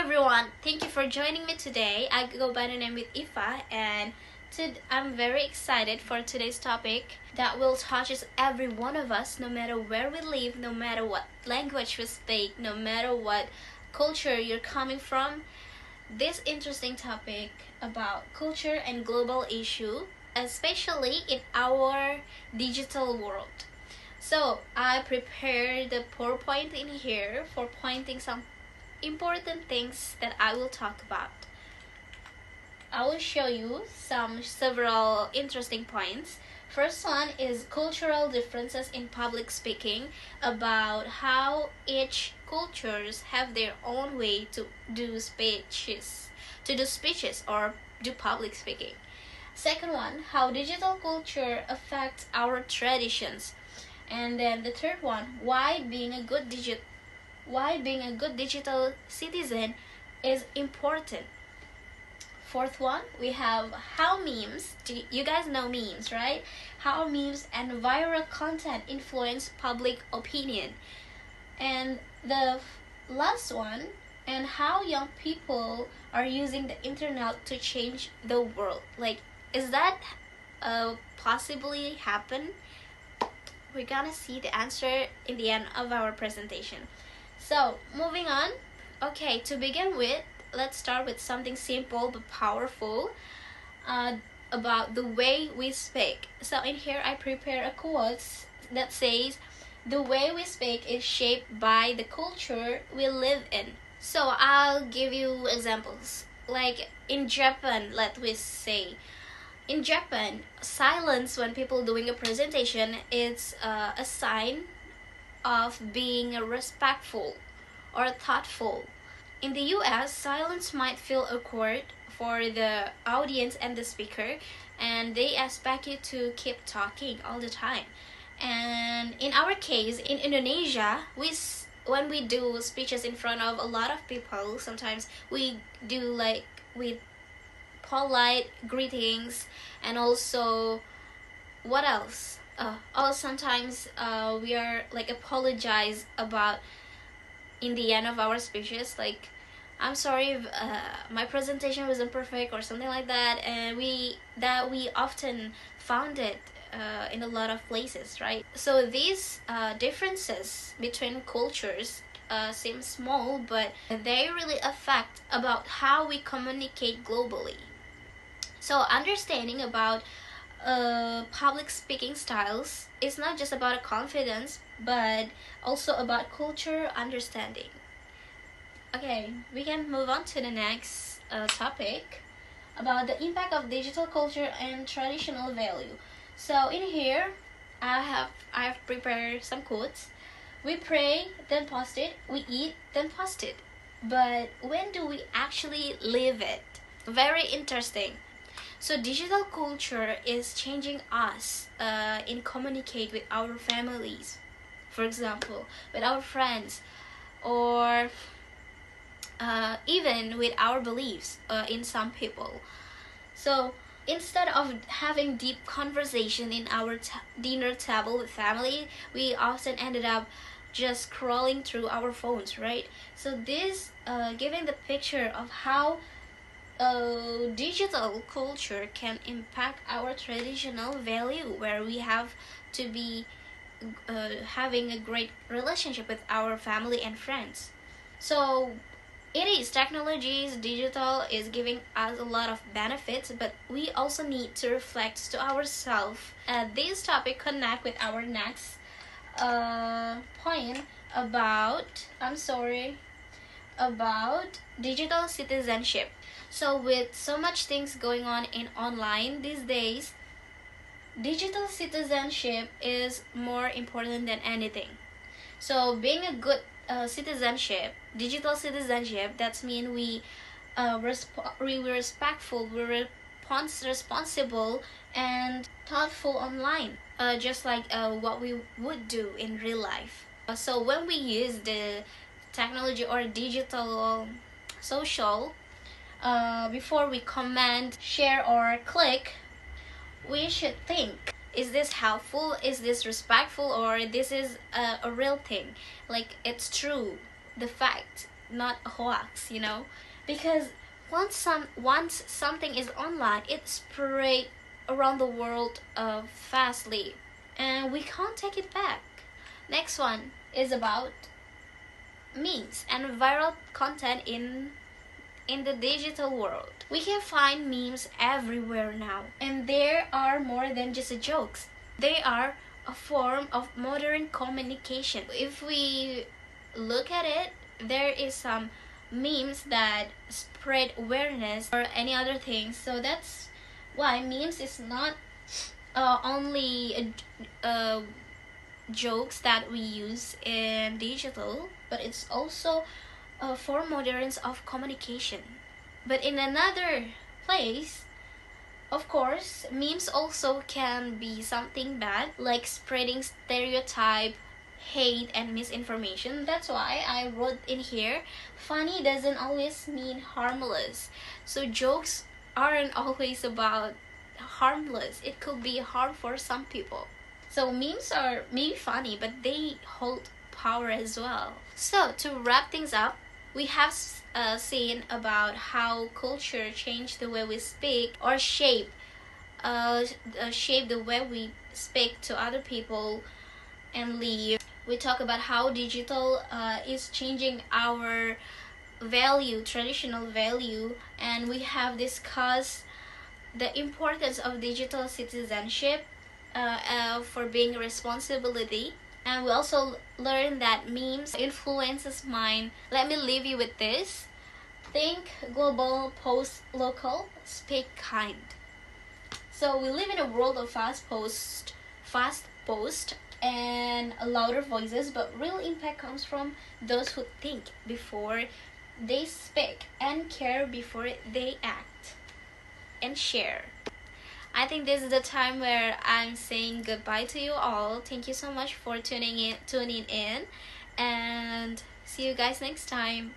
everyone, thank you for joining me today. I go by the name with Ifa, and I'm very excited for today's topic that will touch every one of us, no matter where we live, no matter what language we speak, no matter what culture you're coming from. This interesting topic about culture and global issue, especially in our digital world. So I prepared the PowerPoint in here for pointing some important things that I will talk about. I will show you several interesting points. First one is cultural differences in public speaking, about how each cultures have their own way to do speeches, or do public speaking. Second one, how digital culture affects our traditions. And then the third one, why being a good digital citizen is important. Fourth one, we have how memes, you guys know memes, right? How memes and viral content influence public opinion. And the last one, and how young people are using the internet to change the world. Like, is that possibly happen? We're gonna see the answer in the end of our presentation. So, moving on. Okay, to begin with, let's start with something simple but powerful about the way we speak. So in here I prepare a quote that says, "The way we speak is shaped by the culture we live in." So I'll give you examples. Like in Japan, let me say, in Japan, silence when people doing a presentation is a sign of being respectful or thoughtful. In the US, silence might feel awkward for the audience and the speaker, and they expect you to keep talking all the time. And in our case, in Indonesia, when we do speeches in front of a lot of people, sometimes we do like with polite greetings, and also what else? Sometimes we are like apologize about in the end of our speeches, like, "I'm sorry if my presentation wasn't perfect," or something like that. And we often found it in a lot of places, right? So these differences between cultures seem small, but they really affect about how we communicate globally. So understanding about public speaking styles is not just about confidence, but also about culture understanding. Okay, we can move on to the next topic about the impact of digital culture and traditional value. So in here, I have prepared some quotes. "We pray, then post it. We eat, then post it. But when do we actually live it?" Very interesting. So digital culture is changing us in communicate with our families, for example, with our friends, or even with our beliefs in some people. So instead of having deep conversation in our dinner table with family, we often ended up just scrolling through our phones, right? So this giving the picture of how digital culture can impact our traditional value, where we have to be having a great relationship with our family and friends. So digital is giving us a lot of benefits, but we also need to reflect to ourselves. This topic connect with our next point about digital citizenship. So with so much things going on in online these days, digital citizenship is more important than anything. So being a good digital citizenship, that means we respectful, responsible, and thoughtful online, just like what we would do in real life. So when we use the technology or digital social, before we comment, share, or click, we should think, is this helpful, is this respectful, or this is a real thing, like it's true, the fact not a hoax, you know, because once something is online, it spread around the world fastly, and we can't take it back. Next one is about memes and viral content in the digital world. We can find memes everywhere now, and there are more than just jokes. They are a form of modern communication. If we look at it, there is some memes that spread awareness or any other things. So that's why memes is not only jokes that we use in digital, but it's also for moderns of communication. But in another place, of course, memes also can be something bad, like spreading stereotype, hate, and misinformation. That's why I wrote in here, funny doesn't always mean harmless. So jokes aren't always about harmless. It could be harm for some people. So memes are maybe funny, but they hold power as well. So to wrap things up, we have seen about how culture changed the way we speak or shape the way we speak to other people and live. We talk about how digital is changing our traditional value, and we have discussed the importance of digital citizenship for being responsibility. And we also learned that memes influences mind. Let me leave you with this. Think global, post local, speak kind. So we live in a world of fast post, and louder voices, but real impact comes from those who think before they speak and care before they act and share. I think this is the time where I'm saying goodbye to you all. Thank you so much for tuning in, and see you guys next time.